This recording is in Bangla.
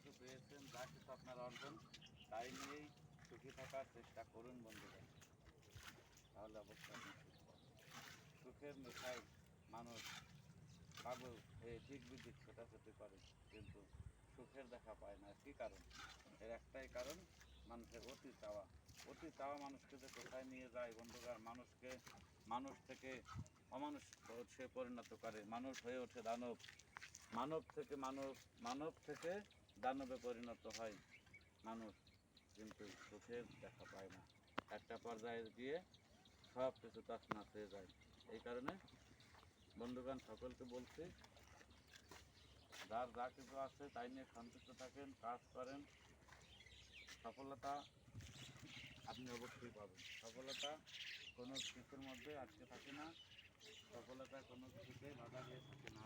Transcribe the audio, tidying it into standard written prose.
কিছু পেয়েছেন, যা কিছু আপনার অর্জন, তাই নিয়েই সুখী থাকার চেষ্টা করুন বন্ধুরা। তাহলে অবশ্যই আপনি সুখ পাবেন। সুখের নেশায় মানুষ পাগল হয়ে দিক বিদিক ছোটাছুটি করে, কিন্তু সুখের দেখা পায় না। কী কারণ? এর একটাই কারণ, মানুষের অতি চাওয়া। অতি চাওয়া মানুষকে যে কোথায় নিয়ে যায় বন্ধুরা, মানুষ থেকে অমানুষ সে পরিণত করে। মানুষ হয়ে ওঠে দানব, মানব থেকে দানবে পরিণত হয় মানুষ, কিন্তু সুখের দেখা পায় না। একটা পর্যায়ে গিয়ে সব কিছু তছনছ হয়ে যায়। এই কারণে বন্ধুগণ, সকলকে বলছি, যার যা কিছু আছে তাই নিয়ে সন্তুষ্ট থাকেন, কাজ করেন, সফলতা আপনি অবশ্যই পাবেন। সফলতা কোনো কিছুর মধ্যে আটকে থাকে না, সফলতা কোনো কিছুতেই বাধা দিয়ে থাকে না।